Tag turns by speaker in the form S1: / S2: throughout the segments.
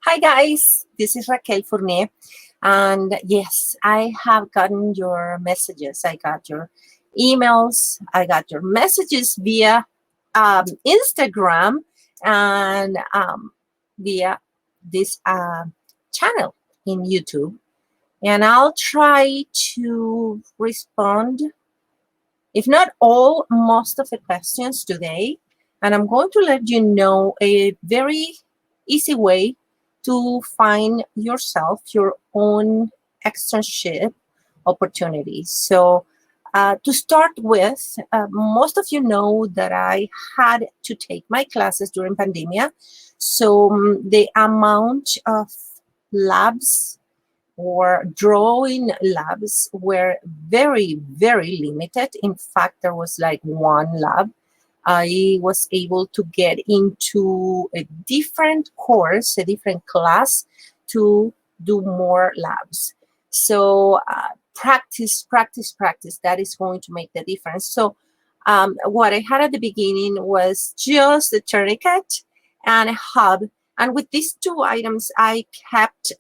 S1: Hi guys, this is Raquel Fournier, and yes, I have gotten your messages. I got your emails, I got your messages via Instagram and via this channel in YouTube, and I'll try to respond, if not all, most of the questions today. And I'm going to let you know a very easy way to find yourself your own externship opportunities. So to start with, most of you know that I had to take my classes during pandemia. So the amount of labs or drawing labs were very, very limited. In fact, there was like one lab. I was able to get into a different course, a different class to do more labs. So practice, practice, practice. That is going to make the difference. So what I had at the beginning was just a tourniquet and a hub. And with these two items, I kept,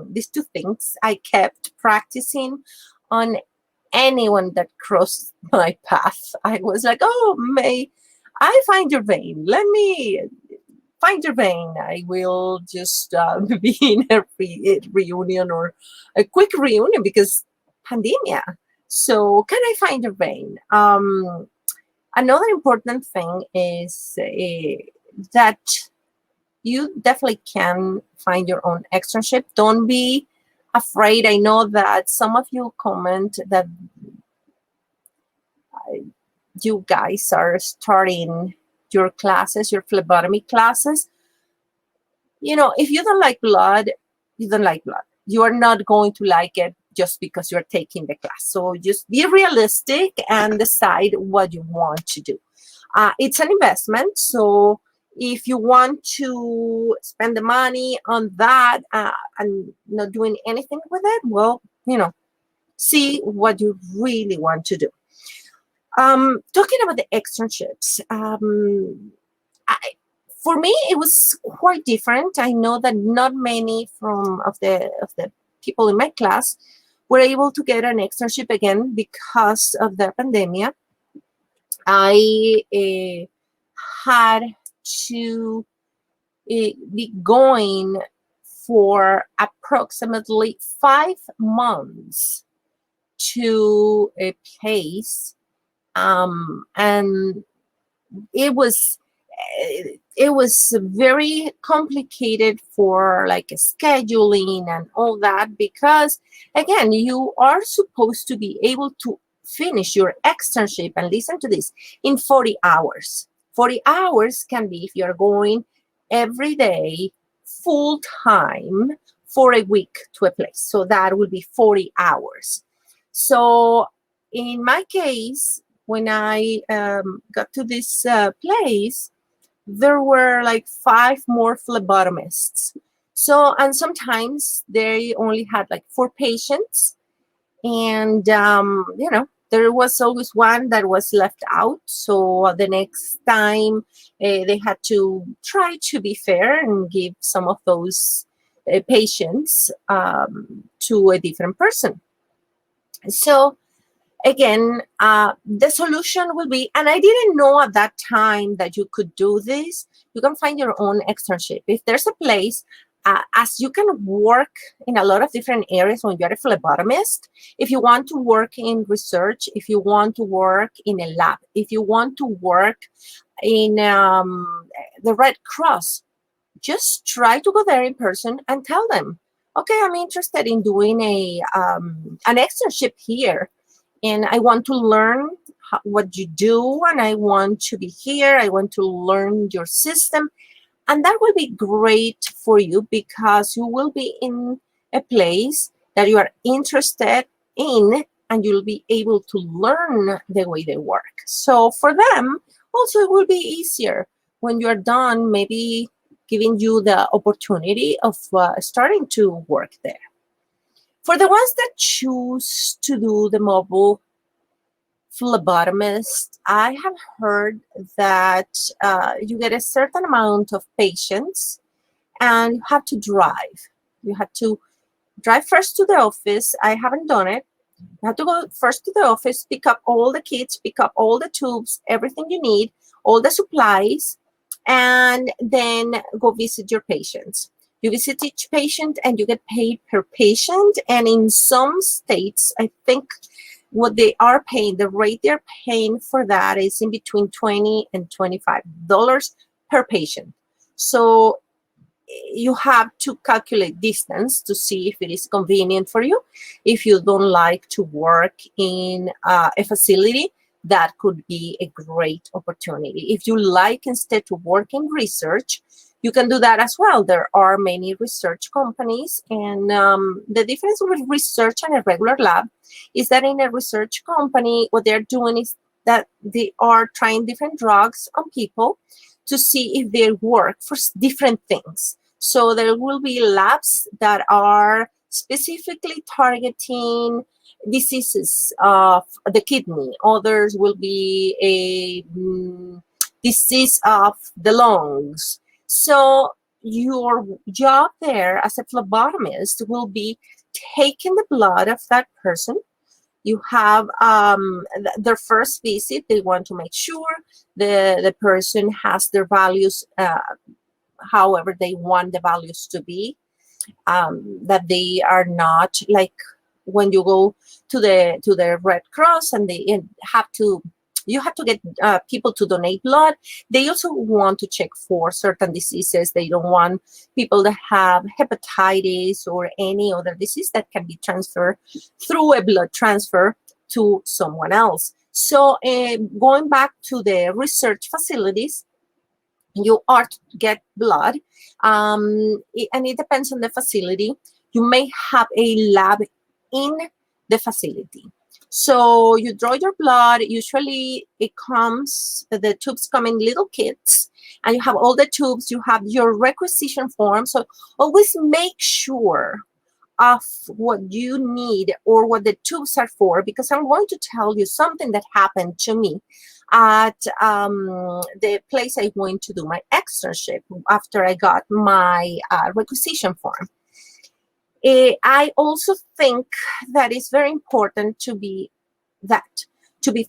S1: these two things, I kept practicing on anyone that crossed my path. I was like, oh, may I find your vein? Let me find your vein. I will just be in a reunion or a quick reunion because pandemia. So can I find your vein? Another important thing is that you definitely can find your own externship. Don't be afraid. I know that some of you comment that you guys are starting your classes, your phlebotomy classes. You know, if you don't like blood, you don't like blood. You are not going to like it just because you're taking the class. So just be realistic and decide what you want to do. It's an investment. So if you want to spend the money on that and not doing anything with it, well, you know, see what you really want to do. Talking about the externships, for me, it was quite different. I know that not many of the people in my class were able to get an externship again because of the pandemic. I had to be going for approximately 5 months to a place, and it was very complicated for like scheduling and all that, because again, you are supposed to be able to finish your externship, and listen to this, in 40 hours. 40 hours can be if you're going every day full time for a week to a place. So that will be 40 hours. So in my case, when I got to this place, there were like 5 more phlebotomists. So, and sometimes they only had like 4 patients. And, you know, there was always one that was left out. So the next time they had to try to be fair and give some of those patients to a different person. So again, the solution will be, and I didn't know at that time that you could do this, you can find your own externship. If there's a place, as you can work in a lot of different areas when you're a phlebotomist, if you want to work in research, if you want to work in a lab, if you want to work in the Red Cross, just try to go there in person and tell them, okay, I'm interested in doing an externship here, and I want to learn what you do, and I want to be here. I want to learn your system. And that will be great for you because you will be in a place that you are interested in, and you'll be able to learn the way they work. So for them, also it will be easier when you're done, maybe giving you the opportunity of starting to work there. For the ones that choose to do the mobile phlebotomist, I have heard that you get a certain amount of patients and you have to drive. You have to drive first to the office. I haven't done it. You have to go first to the office, pick up all the kits, pick up all the tubes, everything you need, all the supplies, and then go visit your patients. You visit each patient and you get paid per patient. And in some states, I think what they are paying, the rate they're paying for that is in between $20 and $25 per patient. So you have to calculate distance to see if it is convenient for you. If you don't like to work in a facility, that could be a great opportunity. If you like instead to work in research, you can do that as well. There are many research companies, and the difference with research and a regular lab is that in a research company, what they're doing is that they are trying different drugs on people to see if they work for different things. So there will be labs that are specifically targeting diseases of the kidney. Others will be a disease of the lungs. So your job there as a phlebotomist will be taking the blood of that person. You have their first visit. They want to make sure the person has their values however they want the values to be, that they are not like when you go to the Red Cross and you have to get people to donate blood. They also want to check for certain diseases. They don't want people that have hepatitis or any other disease that can be transferred through a blood transfer to someone else. So going back to the research facilities, you are to get blood, and it depends on the facility. You may have a lab in the facility. So you draw your blood. Usually the tubes come in little kits, and you have all the tubes. You have your requisition form. So always make sure of what you need or what the tubes are for, because I'm going to tell you something that happened to me at the place I went to do my externship after I got my requisition form. I also think that it's very important to be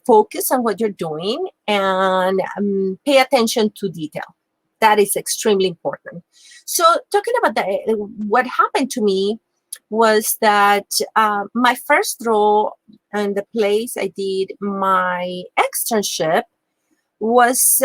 S1: focused on what you're doing and pay attention to detail. That is extremely important. So talking about what happened to me was that my first role and the place I did my externship was,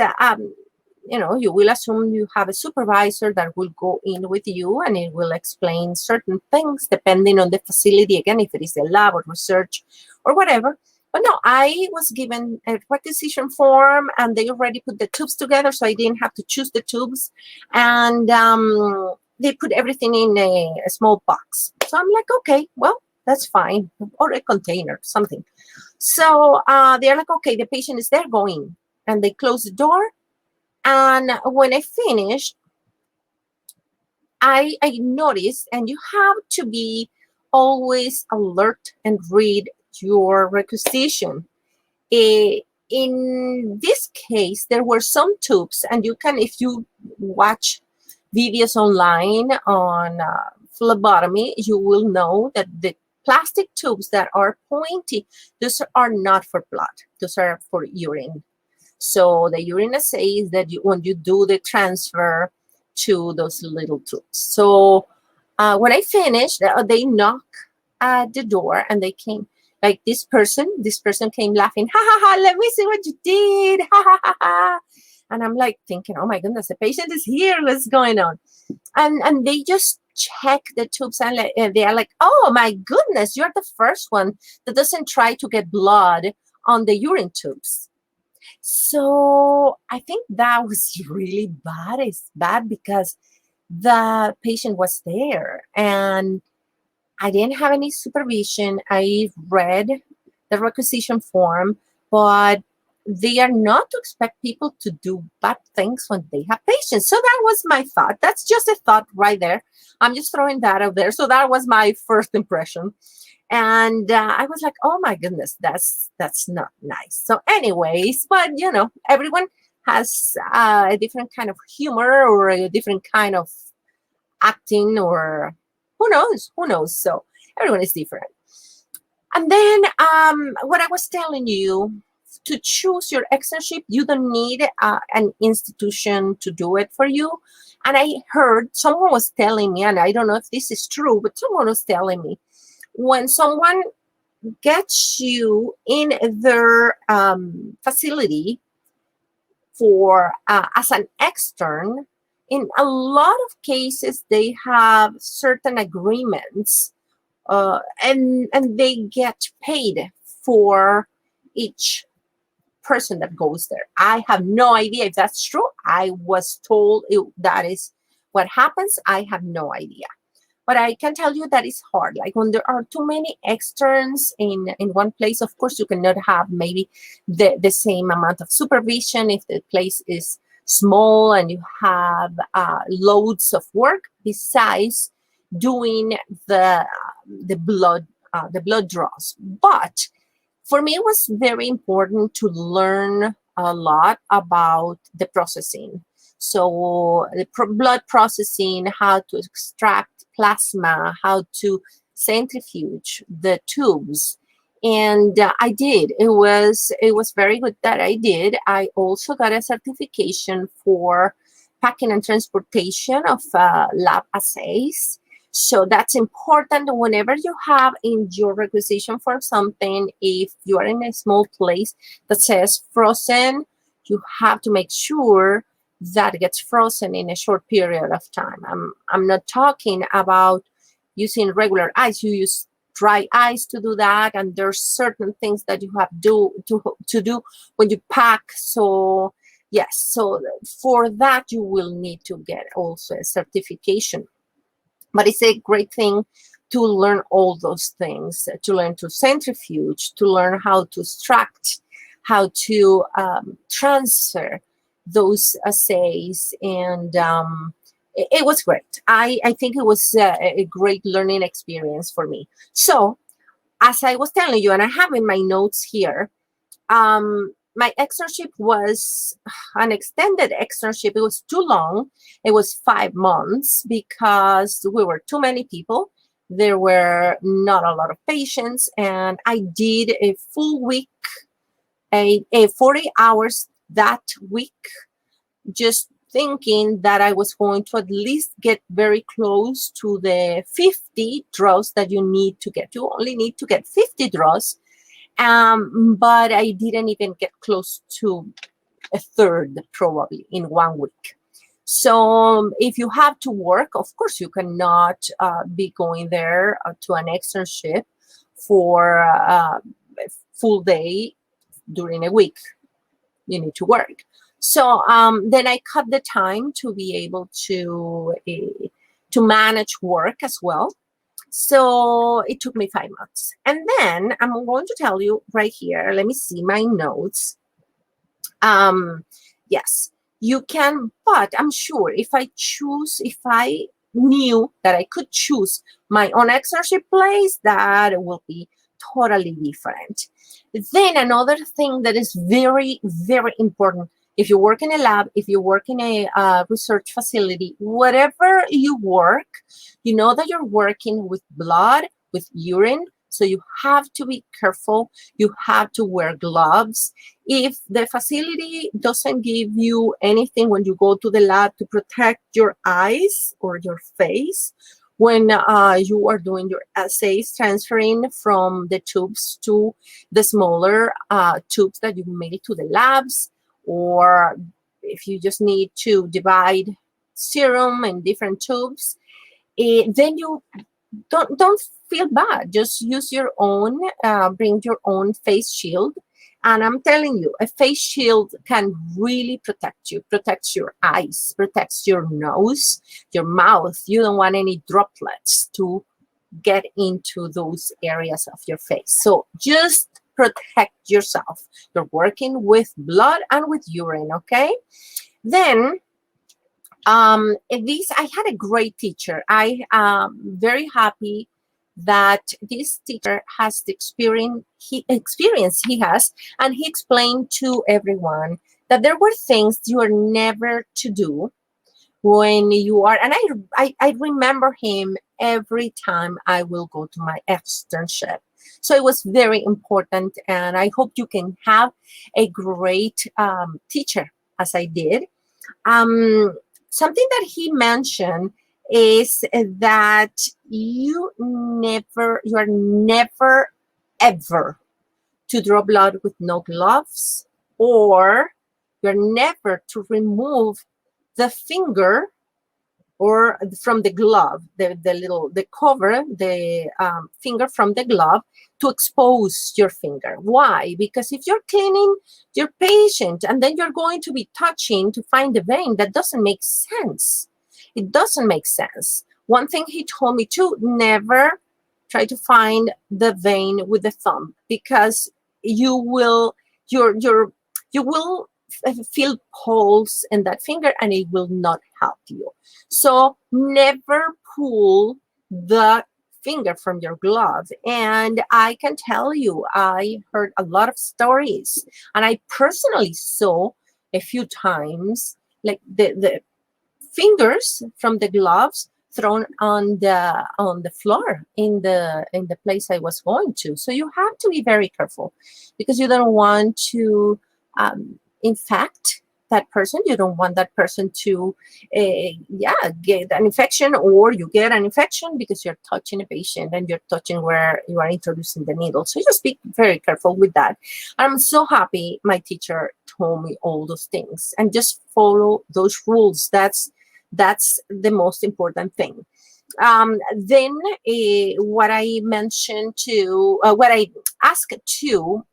S1: you will assume you have a supervisor that will go in with you and it will explain certain things depending on the facility, again, if it is a lab or research or whatever. But no, I was given a requisition form and they already put the tubes together, so I didn't have to choose the tubes. And they put everything in a small box. So I'm like, okay, well, that's fine. Or a container, something. So they're like, okay, the patient is there, go in. And they close the door. And when I finished, I noticed, and you have to be always alert and read your requisition. In this case, there were some tubes, and you can, if you watch videos online on phlebotomy, you will know that the plastic tubes that are pointy, those are not for blood. Those are for urine. So the urine assays that when you do the transfer to those little tubes. So when I finished, they knocked at the door and they came. Like this person came laughing, ha ha ha, let me see what you did, ha ha ha ha. And I'm like thinking, oh my goodness, the patient is here, what's going on? And they just check the tubes and they are like, oh my goodness, you're the first one that doesn't try to get blood on the urine tubes. So I think that was really bad. It's bad because the patient was there and I didn't have any supervision. I read the requisition form, but they are not to expect people to do bad things when they have patients. So that was my thought. That's just a thought right there. I'm just throwing that out there. So that was my first impression. And I was like, oh my goodness, that's not nice. So anyways, but everyone has a different kind of humor or a different kind of acting, or who knows. So everyone is different. And then what I was telling you, to choose your externship, you don't need an institution to do it for you. And I heard someone was telling me, and I don't know if this is true, but someone was telling me, when someone gets you in their facility for as an extern, in a lot of cases they have certain agreements, and they get paid for each person that goes there. I have no idea if that's true. I was told that is what happens. I have no idea. But I can tell you that it's hard. Like when there are too many externs in one place, of course, you cannot have maybe the same amount of supervision if the place is small and you have loads of work besides doing the blood draws. But for me, it was very important to learn a lot about the processing. So the blood processing, how to extract plasma, how to centrifuge the tubes. And I did. It was very good that I did. I also got a certification for packing and transportation of lab assays. So that's important whenever you have in your requisition for something. If you are in a small place that says frozen, you have to make sure that it gets frozen in a short period of time. I'm not talking about using regular ice. You use dry ice to do that, and there's certain things that you have to do when you pack. So yes, so for that you will need to get also a certification. But it's a great thing to learn all those things, to learn to centrifuge, to learn how to extract, how to transfer those assays. And it was great. I think it was a great learning experience for me. So as I was telling you, and I have in my notes here, my externship was an extended externship. It was too long. It was 5 months because we were too many people. There were not a lot of patients, and I did a full week, a 40 hours that week, just thinking that I was going to at least get very close to the 50 draws that you need to get. You only need to get 50 draws. But I didn't even get close to a third probably in 1 week. So if you have to work, of course, you cannot be going there to an externship for a full day during a week. You need to work. So then I cut the time to be able to manage work as well. So it took me 5 months. And then I'm going to tell you right here, let me see my notes. Yes, you can, but I'm sure if I knew that I could choose my own externship place, that will be totally different. Then another thing that is very, very important, if you work in a lab, if you work in a research facility, whatever you work, you know that you're working with blood, with urine, so you have to be careful. You have to wear gloves. If the facility doesn't give you anything when you go to the lab to protect your eyes or your face, when you are doing your assays, transferring from the tubes to the smaller tubes that you made to the labs, or if you just need to divide serum in different tubes, then you don't feel bad. Just use your own, bring your own face shield. And I'm telling you, a face shield can really protect you, protects your eyes, protects your nose, your mouth. You don't want any droplets to get into those areas of your face. So just protect yourself. You're working with blood and with urine, okay? Then I had a great teacher. I am very happy that this teacher has the experience he has, and he explained to everyone that there were things you are never to do when you are, and I remember him every time I will go to my externship. So it was very important, and I hope you can have a great teacher as I did. Something that he mentioned is that you are never, ever to draw blood with no gloves, or you're never to remove the finger or from the glove, the cover, the finger from the glove, to expose your finger. Why? Because if you're cleaning your patient and then you're going to be touching to find the vein, that doesn't make sense. It doesn't make sense. One thing he told me too, never try to find the vein with the thumb, because you will feel pulse in that finger and it will not help you. So never pull the finger from your glove. And I can tell you, I heard a lot of stories, and I personally saw a few times like the fingers from the gloves thrown on the floor in the place I was going to. So you have to be very careful, because you don't want to infect that person. You don't want that person to get an infection, or you get an infection because you're touching a patient and you're touching where you are introducing the needle. So just be very careful with that. I'm so happy my teacher told me all those things, and just follow those rules. That's the most important thing. Then what I mentioned to, what I asked to,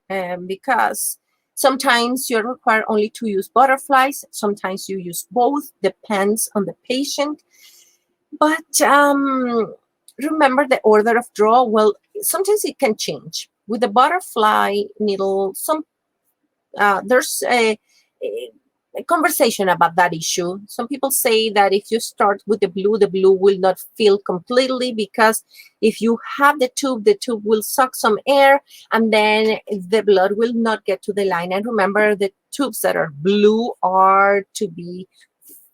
S1: because sometimes you're required only to use butterflies, sometimes you use both, depends on the patient. But remember the order of draw. Well, sometimes it can change. With the butterfly needle, there's a conversation about that issue. Some people say that if you start with the blue will not fill completely, because if you have the tube will suck some air, and then the blood will not get to the line. And remember, the tubes that are blue are to be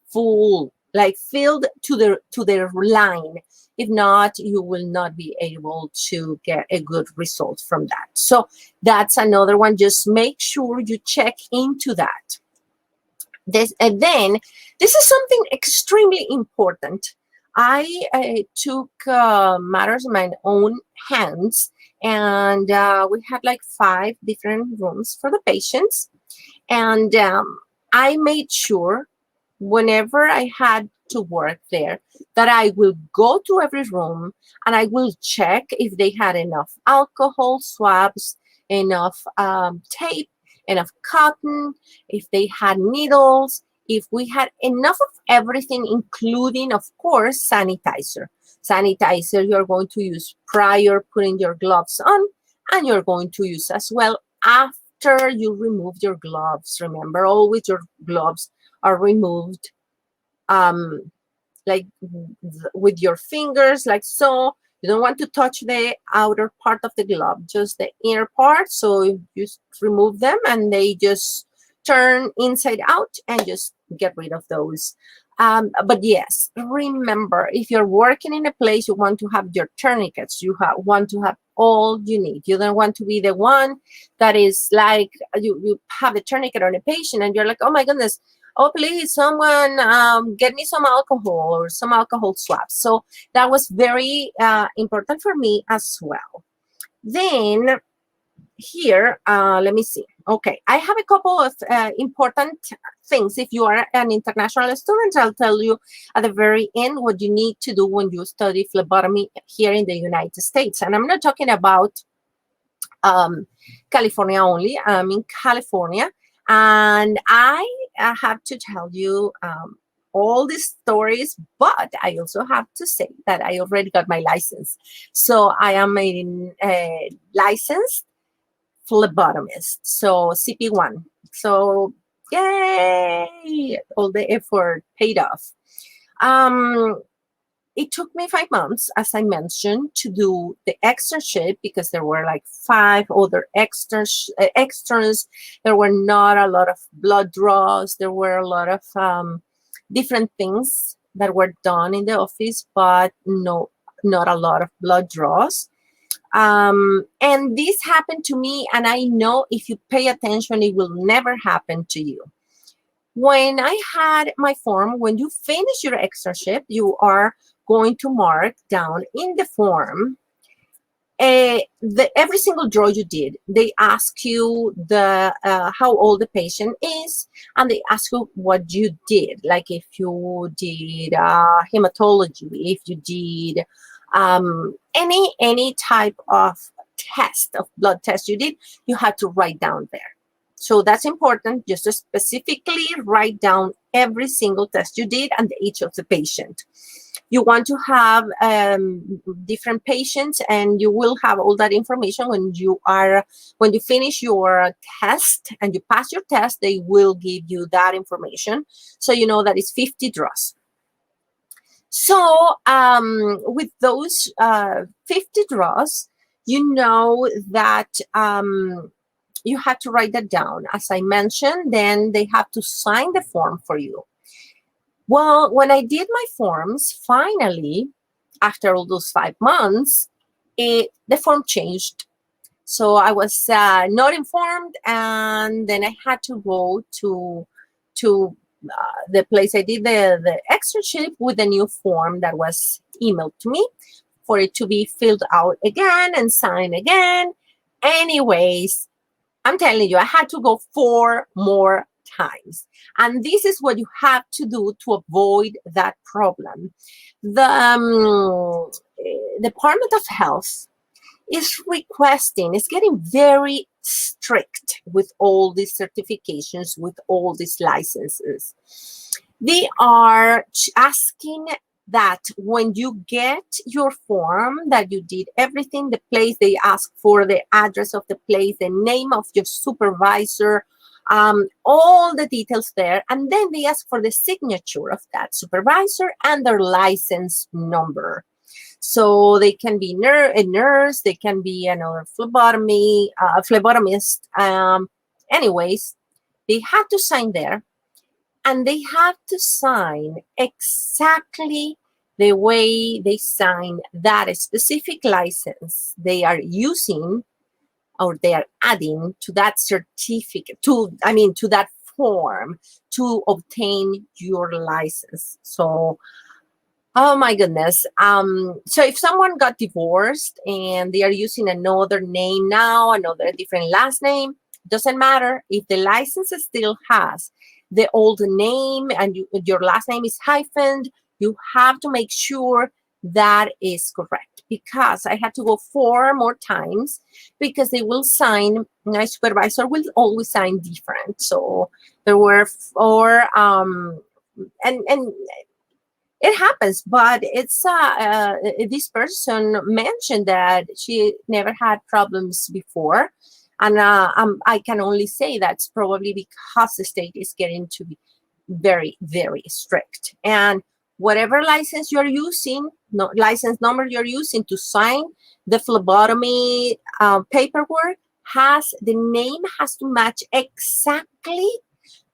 S1: full, like filled to the line. If not, you will not be able to get a good result from that. So that's another one. Just make sure you check into that. And then this is something extremely important. I took matters in my own hands, and we had like 5 different rooms for the patients. And I made sure whenever I had to work there that I will go to every room and I will check if they had enough alcohol swabs, enough tape, enough cotton, if they had needles, if we had enough of everything, including, of course, sanitizer. Sanitizer you're going to use prior putting your gloves on, and you're going to use as well after you remove your gloves. Remember, always your gloves are removed like with your fingers, like so. You don't want to touch the outer part of the glove, just the inner part. So you just remove them and they just turn inside out, and just get rid of those. But yes, remember, if you're working in a place, you want to have your tourniquets. You want to have all you need. You don't want to be the one that is like, you have the tourniquet on a patient and you're like, oh my goodness, oh, please, someone get me some alcohol or some alcohol swabs. So that was very important for me as well. Then here, let me see. Okay, I have a couple of important things. If you are an international student, I'll tell you at the very end what you need to do when you study phlebotomy here in the United States. And I'm not talking about California only. I'm in California. And I have to tell you all these stories, but I also have to say that I already got my license. So I am a licensed phlebotomist, so CP1. So yay! All the effort paid off. It took me 5 months, as I mentioned, to do the externship, because there were like 5 other externs. There were not a lot of blood draws. There were a lot of different things that were done in the office, but no, not a lot of blood draws. And this happened to me, and I know if you pay attention, it will never happen to you. When I had my form, when you finish your externship, you are going to mark down in the form every single draw you did. They ask you the how old the patient is, and they ask you what you did, like if you did hematology, if you did any type of test, of blood test you did, you have to write down there. So that's important, just to specifically write down every single test you did and the age of the patient. You want to have different patients, and you will have all that information when you finish your test and you pass your test. They will give you that information, so you know that it's 50 draws. So with those 50 draws, you know that you have to write that down. As I mentioned, then they have to sign the form for you. Well, when I did my forms, finally, after all those 5 months, the form changed. So I was not informed, and then I had to go to the place I did the externship with a new form that was emailed to me for it to be filled out again and signed again. Anyways, I'm telling you, I had to go 4 more times. And this is what you have to do to avoid that problem. The Department of Health is getting very strict with all these certifications, with all these licenses. They are asking that when you get your form, that you did everything, the place they ask for, the address of the place, the name of your supervisor, all the details there, and then they ask for the signature of that supervisor and their license number. So they can be a nurse, they can be another phlebotomist. Anyways, they have to sign there, and they have to sign exactly the way they sign that specific license they are using, or they are adding to that certificate, to that form to obtain your license. So, oh my goodness. So if someone got divorced and they are using another name now, another different last name, doesn't matter. If the license still has the old name and your last name is hyphened, you have to make sure that is correct, because I had to go 4 more times, because they will sign, my supervisor will always sign different. So there were 4, and it happens, but it's this person mentioned that she never had problems before. And I can only say that's probably because the state is getting to be very, very strict. And whatever license you're using, license number you're using to sign the phlebotomy paperwork, the name has to match exactly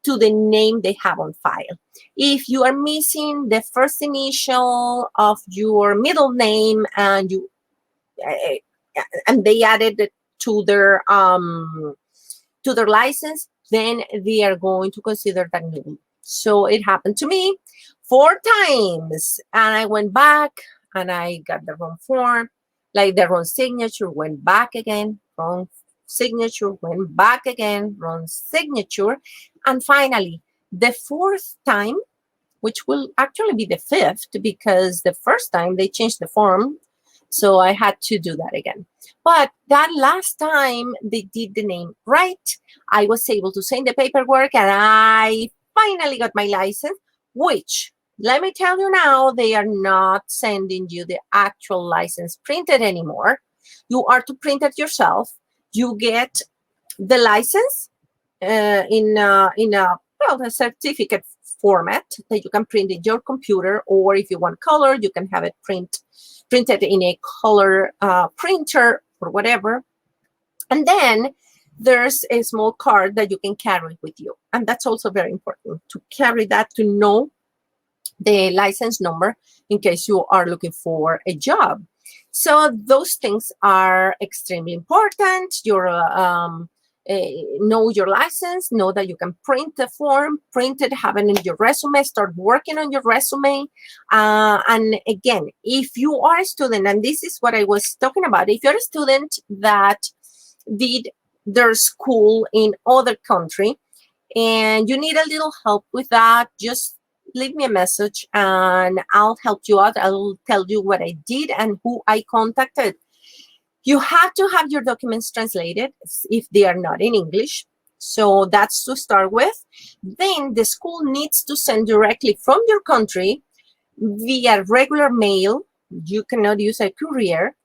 S1: to the name they have on file. If you are missing the first initial of your middle name and they added it to their license, then they are going to consider that new. So it happened to me 4 times, and I went back and I got the wrong form, like the wrong signature, went back again, wrong signature, went back again, wrong signature. And finally, the 4th time, which will actually be the 5th, because the first time they changed the form, so I had to do that again. But that last time they did the name right. I was able to sign the paperwork, and I finally got my license, which, let me tell you now, they are not sending you the actual license printed anymore. You are to print it yourself. You get the license in a certificate format that you can print in your computer, or if you want color, you can have it printed in a color printer or whatever. And then there's a small card that you can carry with you, and that's also very important to carry that, to know the license number in case you are looking for a job. So those things are extremely important. Know your license, know that you can print the form, print it, have it in your resume, start working on your resume. And again, if you are a student, and this is what I was talking about, if you're a student that did their school in other country and you need a little help with that, just leave me a message and I'll help you out. I'll tell you what I did and who I contacted. You have to have your documents translated if they are not in English. So that's to start with. Then the school needs to send directly from your country via regular mail. You cannot use a courier.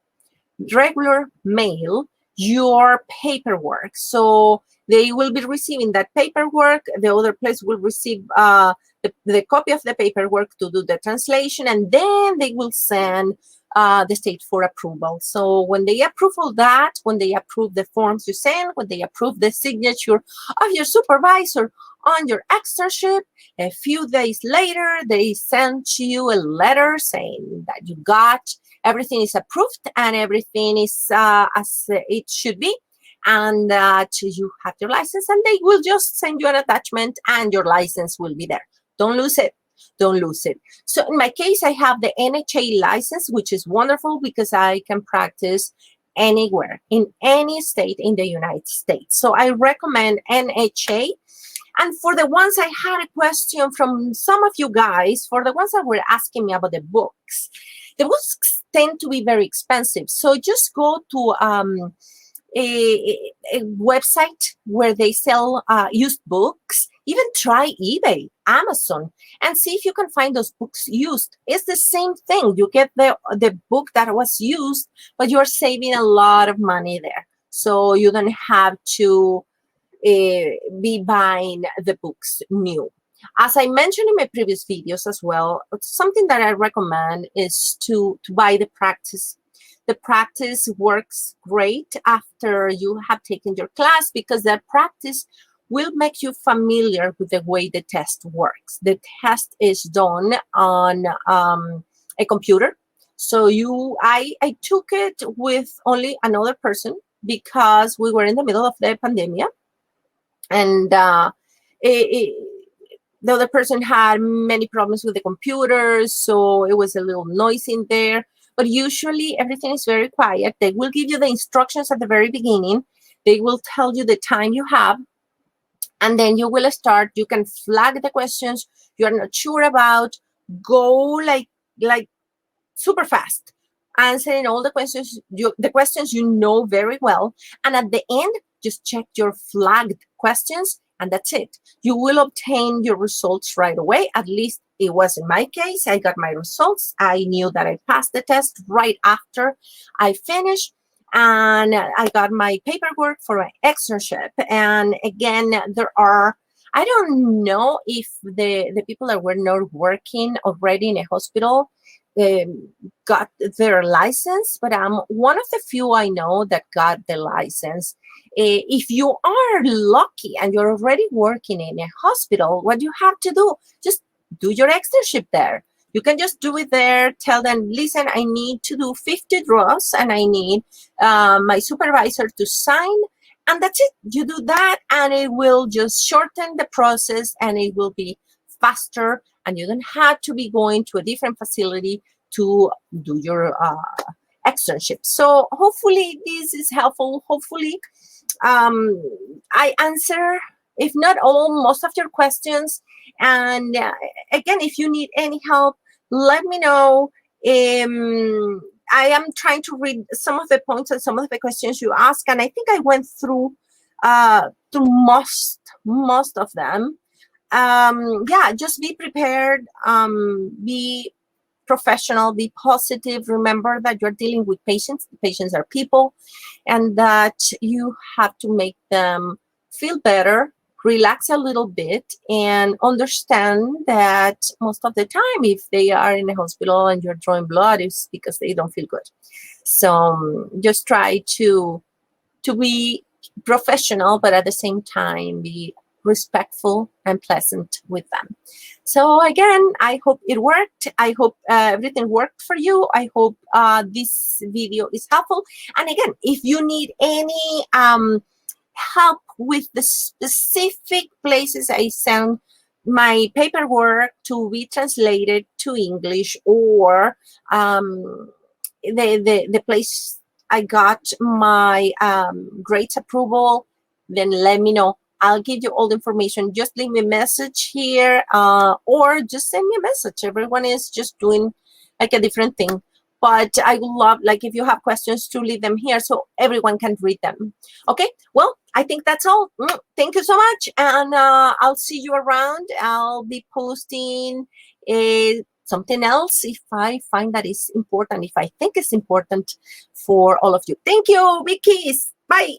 S1: Regular mail your paperwork. So they will be receiving that paperwork. The other place will receive the copy of the paperwork to do the translation, and then they will send the state for approval. So when they approve all that, when they approve the forms you send, when they approve the signature of your supervisor on your externship, a few days later, they send you a letter saying that you got everything is approved and everything is as it should be, and that you have your license, and they will just send you an attachment and your license will be there. Don't lose it. Don't lose it. So in my case, I have the NHA license, which is wonderful because I can practice anywhere in any state in the United States. So I recommend NHA. And for the ones, I had a question from some of you guys, for the ones that were asking me about the books. The books tend to be very expensive. So just go to a website where they sell used books. Even try eBay, Amazon, and see if you can find those books used. It's the same thing. You get the book that was used, but you're saving a lot of money there. So you don't have to be buying the books new. As I mentioned in my previous videos as well, something that I recommend is to buy the practice. The practice works great after you have taken your class because that practice will make you familiar with the way the test works. The test is done on a computer. So I took it with only another person because we were in the middle of the pandemic, and the other person had many problems with the computer, so it was a little noisy in there. But usually everything is very quiet. They will give you the instructions at the very beginning. They will tell you the time you have, and then you will start. You can flag the questions you're not sure about. Go like super fast, answering all the questions you know very well. And at the end, just check your flagged questions, and that's it. You will obtain your results right away. At least it was in my case. I got my results. I knew that I passed the test right after I finished. And I got my paperwork for my externship. And again, I don't know if the people that were not working already in a hospital got their license, but I'm one of the few I know that got the license. If you are lucky and you're already working in a hospital, what you have to do, just do your externship there. You can just do it there. Tell them, listen, I need to do 50 draws and I need my supervisor to sign. And that's it. You do that and it will just shorten the process and it will be faster. And you don't have to be going to a different facility to do your externship. So hopefully this is helpful. Hopefully I answer, if not all, most of your questions. And again, if you need any help, let me know. I am trying to read some of the points and some of the questions you ask, and I think I went through most of them. Yeah, just be prepared, be professional, be positive. Remember that you're dealing with patients. The patients are people, and that you have to make them feel better, relax a little bit, and understand that most of the time, if they are in a hospital and you're drawing blood, it's because they don't feel good. So just try to be professional, but at the same time be respectful and pleasant with them. So again, I hope it worked. I hope everything worked for you. I hope this video is helpful. And again, if you need any help with the specific places I send my paperwork to be translated to English, or the place I got my grades approval, then let me know. I'll give you all the information. Just leave me a message here, or just send me a message. Everyone is just doing like a different thing. But I would love, like, if you have questions, to leave them here so everyone can read them. Okay, well, I think that's all. Thank you so much. And I'll see you around. I'll be posting something else if I find that is important, if I think it's important for all of you. Thank you, big kiss. Bye.